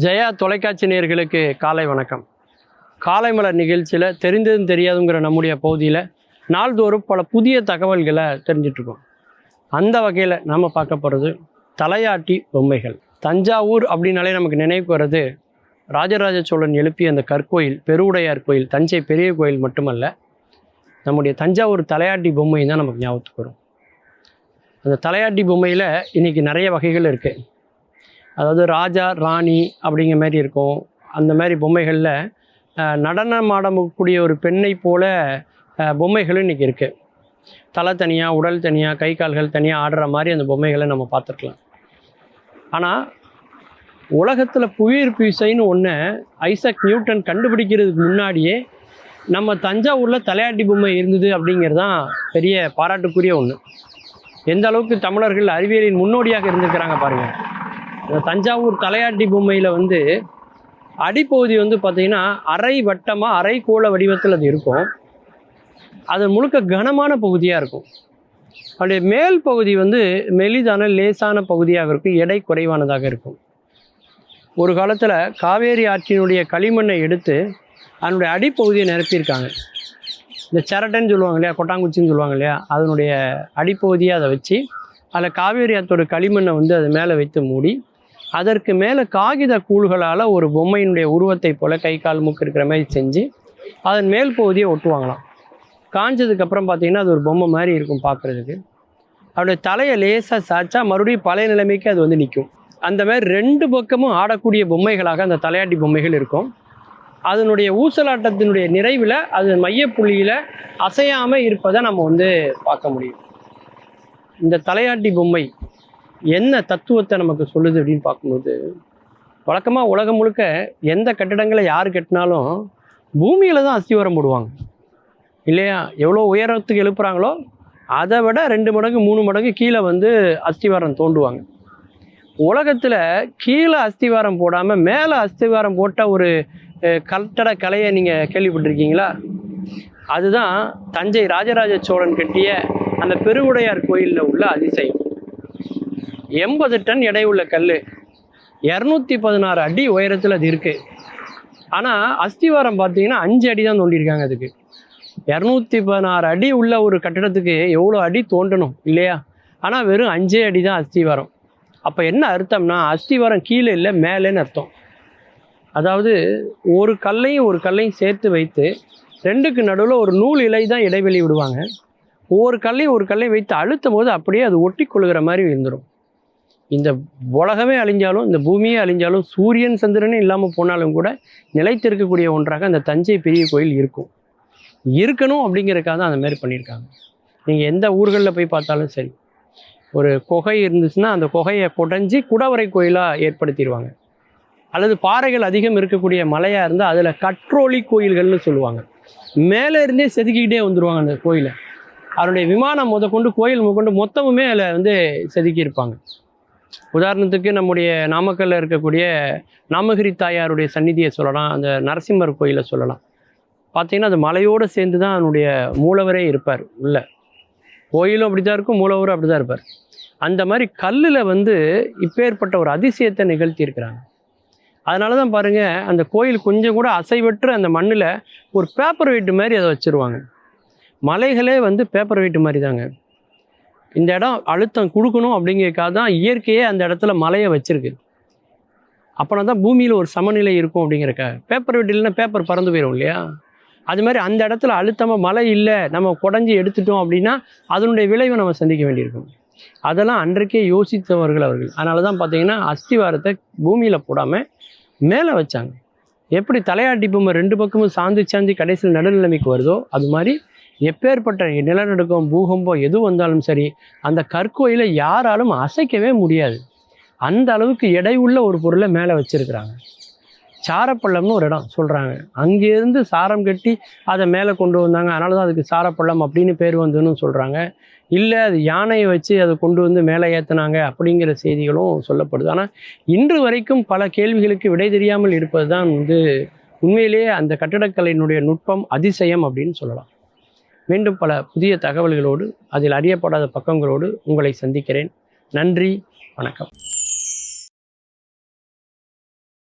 ஜெயா தொலைக்காட்சி நேயர்களுக்கு காலை வணக்கம். காலை மலர் நிகழ்ச்சியில் தெரிந்ததும் தெரியாதுங்கிற நம்முடைய பகுதியில் நாள்தோறும் பல புதிய தகவல்களை தெரிஞ்சிட்ருக்கோம். அந்த வகையில் நாம் பார்க்க போகிறது தலையாட்டி பொம்மைகள். தஞ்சாவூர் அப்படின்னாலே நமக்கு நினைவுக்கு வர்றது ராஜராஜ சோழன் எழுப்பிய அந்த கற்கோயில், பெருவுடையார் கோயில், தஞ்சை பெரிய கோயில் மட்டுமல்ல, நம்முடைய தஞ்சாவூர் தலையாட்டி பொம்மை தான் நமக்கு ஞாபகத்துக்கு வரும். அந்த தலையாட்டி பொம்மையில் இன்றைக்கி நிறைய வகைகள் இருக்குது. அதாவது ராஜா ராணி அப்படிங்கிற மாதிரி இருக்கும். அந்த மாதிரி பொம்மைகளில் நடனம் ஆடக்கூடிய ஒரு பெண்ணை போல பொம்மைகளும் இன்றைக்கி இருக்குது. தலை தனியாக, உடல் தனியாக, கை கால்கள் தனியாக ஆடுற மாதிரி அந்த பொம்மைகளை நம்ம பார்த்துருக்கலாம். ஆனால் உலகத்தில் புவியீர்ப்பு விசைன்னு ஒன்று ஐசக் நியூட்டன் கண்டுபிடிக்கிறதுக்கு முன்னாடியே நம்ம தஞ்சாவூரில் தலையாட்டி பொம்மை இருந்தது அப்படிங்கிறது தான் பெரிய பாராட்டுக்குரிய ஒன்று. எந்த அளவுக்கு தமிழர்கள் அறிவியலின் முன்னோடியாக இருந்திருக்கிறாங்க பாருங்கள். இந்த தஞ்சாவூர் தலையாட்டி பொம்மையில் அடிப்பகுதி பார்த்திங்கன்னா அரை வட்டமாக அரை கோள வடிவத்தில் அது இருக்கும். அது முழுக்க கனமான பகுதியாக இருக்கும். அதனுடைய மேல் பகுதி மெலிதான லேசான பகுதியாக இருக்கும், எடை குறைவானதாக இருக்கும். ஒரு காலத்தில் காவேரி ஆற்றினுடைய களிமண்ணை எடுத்து அதனுடைய அடிப்பகுதியை நிரப்பியிருக்காங்க. இந்த சரட்டைன்னு சொல்லுவாங்க இல்லையா, கொட்டாங்குச்சின்னு சொல்லுவாங்க இல்லையா, அதனுடைய அடிப்பகுதியை அதை வச்சு அதில் காவேரி ஆற்றோட களிமண்ணை அது மேலே வைத்து மூடி அதற்கு மேலே காகித கூழ்களால் ஒரு பொம்மையினுடைய உருவத்தை போல் கை கால் மூக்கு இருக்கிற மாதிரி செஞ்சு அதன் மேல் பகுதியை ஒட்டுவாங்களாம். காஞ்சதுக்கப்புறம் பார்த்திங்கன்னா அது ஒரு பொம்மை மாதிரி இருக்கும் பார்க்குறதுக்கு. அவருடைய தலையை லேசாக சாய்ச்சா மறுபடியும் பழைய நிலைமைக்கு அது நிற்கும். அந்த மாதிரி ரெண்டு பக்கமும் ஆடக்கூடிய பொம்மைகளாக அந்த தலையாட்டி பொம்மைகள் இருக்கும். அதனுடைய ஊசலாட்டத்தினுடைய நிறைவில் அது மையப்புள்ளியில் அசையாமல் இருப்பதை நம்ம பார்க்க முடியும். இந்த தலையாட்டி பொம்மை என்ன தத்துவத்தை நமக்கு சொல்லுது அப்படின்னு பார்க்கும்போது, வழக்கமாக உலகம் முழுக்க எந்த கட்டிடங்களை யார் கட்டினாலும் பூமியில் தான் அஸ்திவாரம் போடுவாங்க இல்லையா. எவ்வளோ உயரத்துக்கு எழுப்புறாங்களோ அதை விட 2 மடங்கு 3 மடங்கு கீழே அஸ்திவாரம் தோண்டுவாங்க. உலகத்தில் கீழே அஸ்திவாரம் போடாமல் மேலே அஸ்திவாரம் போட்ட ஒரு கட்டட கலையை நீங்கள் கேள்விப்பட்டிருக்கீங்களா? அதுதான் தஞ்சை ராஜராஜ சோழன் கட்டிய அந்த பெருவுடையார் கோயிலில் உள்ள அதிசயம். 80 டன் எடை உள்ள கல், 216 அடி உயரத்தில் அது இருக்குது. ஆனால் அஸ்திவாரம் பார்த்தீங்கன்னா 5 அடி தான் தோண்டியிருக்காங்க. அதுக்கு 216 அடி உள்ள ஒரு கட்டிடத்துக்கு எவ்வளோ அடி தோண்டணும் இல்லையா? ஆனால் வெறும் 5 அடி தான் அஸ்திவாரம். அப்போ என்ன அர்த்தம்னா, அஸ்திவாரம் கீழே இல்லை மேலேன்னு அர்த்தம். அதாவது ஒரு கல்லையும் சேர்த்து வைத்து 2க்கு நடுவில் ஒரு நூல் இலை தான் இடைவெளி விடுவாங்க. ஒரு கல்லையும் வைத்து அழுத்தும் போது அப்படியே அது ஒட்டி கொள்கிற மாதிரி இருந்துடும். இந்த உலகமே அழிஞ்சாலும், இந்த பூமியே அழிஞ்சாலும், சூரியன் சந்திரனே இல்லாமல் போனாலும் கூட நிலைத்திருக்கக்கூடிய ஒன்றாக அந்த தஞ்சை பெரிய கோயில் இருக்கணும் அப்படிங்கிறதுக்காக தான் அந்த மாதிரி பண்ணியிருக்காங்க. நீங்கள் எந்த ஊர்களில் போய் பார்த்தாலும் சரி, ஒரு குகை இருந்துச்சுன்னா அந்த குகையை குடைஞ்சி குடவரை கோயிலாக ஏற்படுத்திடுவாங்க. அல்லது பாறைகள் அதிகம் இருக்கக்கூடிய மலையாக இருந்தால் அதில் கற்றோலி கோயில்கள்னு சொல்லுவாங்க. மேலே இருந்தே செதுக்கிக்கிட்டே வந்துடுவாங்க அந்த கோயிலை. அதனுடைய விமானம் முதற்கொண்டு கோயில் முதற்கொண்டு மொத்தமுமே அதில் செதுக்கியிருப்பாங்க. உதாரணத்துக்கு நம்முடைய நாமக்கல்லில் இருக்கக்கூடிய நாமகிரி தாயாருடைய சந்நிதியை சொல்லலாம், அந்த நரசிம்மர் கோயிலை சொல்லலாம். பார்த்திங்கன்னா அது மலையோடு சேர்ந்து தான் அதனுடைய மூலவரே இருப்பார். உள்ள கோயிலும் அப்படி தான் இருக்கும், மூலவரும் அப்படி தான் இருப்பார். அந்த மாதிரி கல்லில் இப்பேற்பட்ட ஒரு அதிசயத்தை நிகழ்த்தியிருக்கிறாங்க. அதனால தான் பாருங்கள், அந்த கோயில் கொஞ்சம் கூட அசைவற்று அந்த மண்ணில் ஒரு பேப்பர் வெயிட் மாதிரி அதை வச்சுருவாங்க. மலைகளே பேப்பர் வெயிட் மாதிரி தாங்க. இந்த இடம் அழுத்தம் கொடுக்கணும் அப்படிங்கிறதுக்காக தான் இயற்கையே அந்த இடத்துல மலையை வச்சுருக்கு. அப்போனா தான் பூமியில் ஒரு சமநிலை இருக்கும் அப்படிங்கிறக்காக. பேப்பர் வெயிட் இல்லைன்னா பேப்பர் பறந்து போயிடும் இல்லையா? அது மாதிரி அந்த இடத்துல அழுத்தமாக மழை இல்லை, நம்ம குடஞ்சி எடுத்துட்டோம் அப்படின்னா அதனுடைய விளைவை நம்ம சந்திக்க வேண்டியிருக்கும். அதெல்லாம் அன்றைக்கே யோசித்தவர்கள் அவர்கள். அதனால தான் பார்த்தீங்கன்னா அஸ்திவாரத்தை பூமியில் போடாமல் மேலே வச்சாங்க. எப்படி தலையாட்டி பொம்மை 2 பக்கமும் சாந்தி கடைசியில் நடுநிலைமைக்கு வருதோ, அது மாதிரி எப்பேற்பட்ட நிலநடுக்கம், பூகம்பம் எது வந்தாலும் சரி, அந்த கற்கோயிலை யாராலும் அசைக்கவே முடியாது. அந்த அளவுக்கு எடை உள்ள ஒரு பொருளை மேலே வச்சுருக்கிறாங்க. சாரப்பள்ளம்னு ஒரு இடம் சொல்கிறாங்க. அங்கேருந்து சாரம் கட்டி அதை மேலே கொண்டு வந்தாங்க, அதனால தான் அதுக்கு சாரப்பள்ளம் அப்படின்னு பேர் வந்துன்னு சொல்கிறாங்க. இல்லை அது யானையை வச்சு அதை கொண்டு மேலே ஏற்றினாங்க அப்படிங்கிற செய்திகளும் சொல்லப்படுது. ஆனால் இன்று வரைக்கும் பல கேள்விகளுக்கு விடை தெரியாமல் இருப்பது தான் உண்மையிலேயே அந்த கட்டடக்கலையினுடைய நுட்பம், அதிசயம் அப்படின்னு சொல்லலாம். மீண்டும் பல புதிய தகவல்களோடு, அதில் அறியப்படாத பக்கங்களோடு உங்களை சந்திக்கிறேன். நன்றி, வணக்கம்.